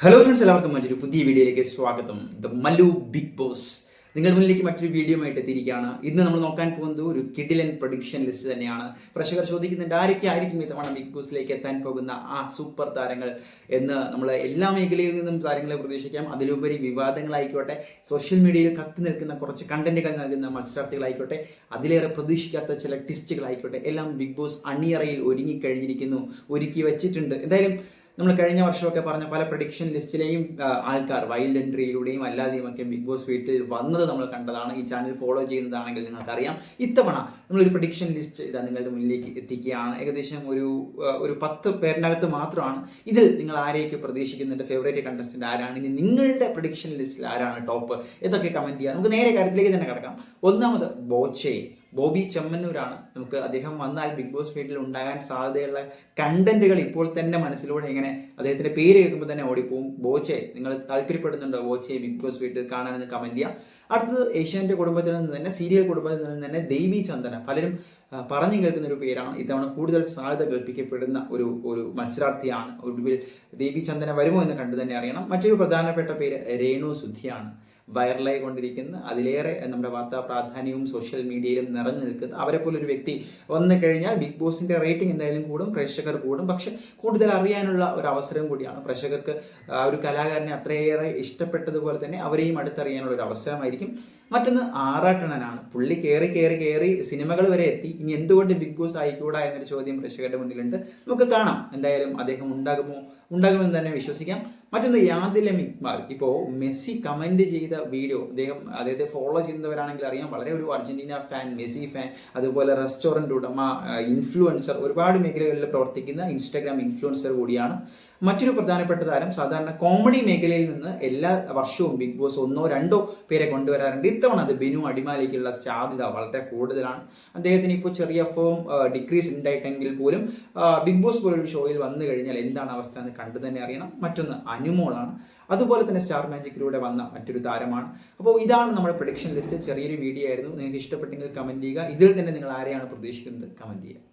Hello friends, എല്ലാവർക്കും മറ്റൊരു പുതിയ വീഡിയോയിലേക്ക് സ്വാഗതം. ദ മല്ലു ബിഗ് ബോസ് നിങ്ങളുടെ മുന്നിലേക്ക് മറ്റൊരു വീഡിയോ ആയിട്ട് എത്തിയിരിക്കുകയാണ്. ഇന്ന് നമ്മൾ നോക്കാൻ പോകുന്നത് ഒരു കിഡിലൻ പ്രൊഡിക്ഷൻ ലിസ്റ്റ് തന്നെയാണ്. പ്രേക്ഷകർ ചോദിക്കുന്നുണ്ട്, ആരൊക്കെ ആയിരിക്കും ഇത്തവണ ബിഗ് ബോസിലേക്ക് എത്താൻ പോകുന്ന ആ സൂപ്പർ താരങ്ങൾ എന്ന്. നമ്മൾ എല്ലാ മേഖലയിൽ നിന്നും താരങ്ങളെ പ്രതീക്ഷിക്കാം. അതിലുപരി വിവാദങ്ങളായിക്കോട്ടെ, സോഷ്യൽ മീഡിയയിൽ കത്തി നിൽക്കുന്ന കുറച്ച് കണ്ടന്റുകൾ നൽകുന്ന മത്സരാർത്ഥികളായിക്കോട്ടെ, അതിലേറെ പ്രതീക്ഷിക്കാത്ത ചില ടിസ്റ്റുകളായിക്കോട്ടെ, എല്ലാം ബിഗ് ബോസ് അണിയറയിൽ ഒരുങ്ങിക്കഴിഞ്ഞിരിക്കുന്നു, ഒരുക്കി വെച്ചിട്ടുണ്ട്. എന്തായാലും നമ്മൾ കഴിഞ്ഞ വർഷമൊക്കെ പറഞ്ഞ പല പ്രഡിക്ഷൻ ലിസ്റ്റിലെയും ആൾക്കാർ വൈൽഡ് എൻട്രിയിലൂടെയും അല്ലാതെയും ഒക്കെ ബിഗ് ബോസ് വീട്ടിൽ വന്നത് നമ്മൾ കണ്ടതാണ്. ഈ ചാനൽ ഫോളോ ചെയ്യുന്നതാണെങ്കിൽ നിങ്ങൾക്കറിയാം. ഇത്തവണ നമ്മളൊരു പ്രഡിക്ഷൻ ലിസ്റ്റ് ഇതാ നിങ്ങളുടെ മുന്നിലേക്ക് എത്തിക്കുകയാണ്. ഏകദേശം ഒരു 10 പേരിനകത്ത് മാത്രമാണ്. ഇതിൽ നിങ്ങൾ ആരെയൊക്കെ പ്രതീക്ഷിക്കുന്നുണ്ട്, ഫേവറേറ്റ് കണ്ടസ്റ്റന്റ് ആരാണ്, ഇനി നിങ്ങളുടെ പ്രഡിക്ഷൻ ലിസ്റ്റിൽ ആരാണ് ടോപ്പ്, ഇതൊക്കെ കമന്റ് ചെയ്യാം. നമുക്ക് നേരെ കാര്യത്തിലേക്ക് തന്നെ കിടക്കാം. ഒന്നാമത് ബോബി ചെമ്മന്നൂരാണ്. നമുക്ക് അദ്ദേഹം വന്നാൽ ബിഗ് ബോസ് വീട്ടിൽ ഉണ്ടാകാൻ സാധ്യതയുള്ള കണ്ടന്റുകൾ ഇപ്പോൾ തന്നെ മനസ്സിലൂടെ ഇങ്ങനെ അദ്ദേഹത്തിന്റെ പേര് കേൾക്കുമ്പോൾ തന്നെ ഓടിപ്പോവും. ബോച്ചെ, നിങ്ങൾ താല്പര്യപ്പെടുന്നുണ്ടോ ബോച്ചെ ബിഗ് ബോസ് വീട്ടിൽ കാണാനെന്ന് കമന്റ് ചെയ്യാം. അടുത്തത് ഏഷ്യാനെറ്റ് കുടുംബത്തിൽ നിന്ന് തന്നെ, സീരിയൽ കുടുംബത്തിൽ നിന്ന് തന്നെ ദേവി ചന്ദന. പലരും പറഞ്ഞു കേൾക്കുന്ന ഒരു പേരാണ്. ഇത്തവണ കൂടുതൽ സാധ്യത കൽപ്പിക്കപ്പെടുന്ന ഒരു മത്സരാർത്ഥിയാണ്. ഒടുവിൽ ദേവി ചന്ദന വരുമോ എന്ന് കണ്ടു തന്നെ അറിയണം. മറ്റൊരു പ്രധാനപ്പെട്ട പേര് രേണു സുധിയാണ്. വൈറലായി കൊണ്ടിരിക്കുന്ന, അതിലേറെ നമ്മുടെ വാർത്താ പ്രാധാന്യവും സോഷ്യൽ മീഡിയയിലും നിറഞ്ഞു നിൽക്കുന്ന അവരെ പോലൊരു വ്യക്തി വന്നു കഴിഞ്ഞാൽ ബിഗ് ബോസിന്റെ റേറ്റിംഗ് എന്തായാലും കൂടും, പ്രേക്ഷകർ കൂടും. പക്ഷെ കൂടുതൽ അറിയാനുള്ള ഒരു അവസരം കൂടിയാണ്. പ്രേക്ഷകർക്ക് ആ ഒരു കലാകാരനെ അത്രയേറെ ഇഷ്ടപ്പെട്ടതുപോലെ തന്നെ അവരെയും അടുത്തറിയാനുള്ള ഒരു അവസരമായിരിക്കും. മറ്റൊന്ന് ആറാട്ടണനാണ്. പുള്ളി കയറി സിനിമകൾ വരെ എത്തി. ഇനി എന്തുകൊണ്ട് ബിഗ് ബോസ് ആയിക്കൂടാ എന്നൊരു ചോദ്യം പ്രേക്ഷകരുടെ മുന്നിലുണ്ട്. നമുക്ക് കാണാം. എന്തായാലും അദ്ദേഹം ഉണ്ടാകുമെന്ന് തന്നെ വിശ്വസിക്കാം. മറ്റൊന്ന് യാദില ഇക്ബാൽ. ഇപ്പോൾ മെസ്സി കമന്റ് ചെയ്ത വീഡിയോ, അദ്ദേഹത്തെ ഫോളോ ചെയ്യുന്നവരാണെങ്കിൽ അറിയാം, വളരെ ഒരു അർജന്റീന ഫാൻ, മെസ്സി ഫാൻ, അതുപോലെ റെസ്റ്റോറൻറ്റ് ഉടമ, ഇൻഫ്ലുവൻസർ, ഒരുപാട് മേഖലകളിൽ പ്രവർത്തിക്കുന്ന ഇൻസ്റ്റാഗ്രാം ഇൻഫ്ലുവൻസർ കൂടിയാണ്. മറ്റൊരു പ്രധാനപ്പെട്ട താരം. സാധാരണ കോമഡി മേഖലയിൽ നിന്ന് എല്ലാ വർഷവും ബിഗ് ബോസ് 1-2 പേരെ കൊണ്ടുവരാറുണ്ട്. ഇത്തവണ അത് ബിനു അടിമാലിക്കുള്ള സാധ്യത വളരെ കൂടുതലാണ്. അദ്ദേഹത്തിന് ഇപ്പോൾ ചെറിയ ഫോം ഡിക്രീസ് ഉണ്ടായിട്ടെങ്കിൽ പോലും ബിഗ് ബോസ് പോലൊരു ഷോയിൽ വന്നു കഴിഞ്ഞാൽ എന്താണ് അവസ്ഥ എന്ന് കണ്ടു തന്നെ അറിയണം. മറ്റൊന്ന് അനുമോളാണ്. അതുപോലെ തന്നെ സ്റ്റാർ മാജിക്കിലൂടെ വന്ന മറ്റൊരു താരമാണ്. അപ്പോൾ ഇതാണ് നമ്മുടെ പ്രഡിക്ഷൻ ലിസ്റ്റ്. ചെറിയൊരു വീഡിയോ ആയിരുന്നു. നിങ്ങൾക്ക് ഇഷ്ടപ്പെട്ടെങ്കിൽ കമന്റ് ചെയ്യുക. ഇതിൽ തന്നെ നിങ്ങൾ ആരെയാണ് പ്രതീക്ഷിക്കുന്നത് കമന്റ് ചെയ്യുക.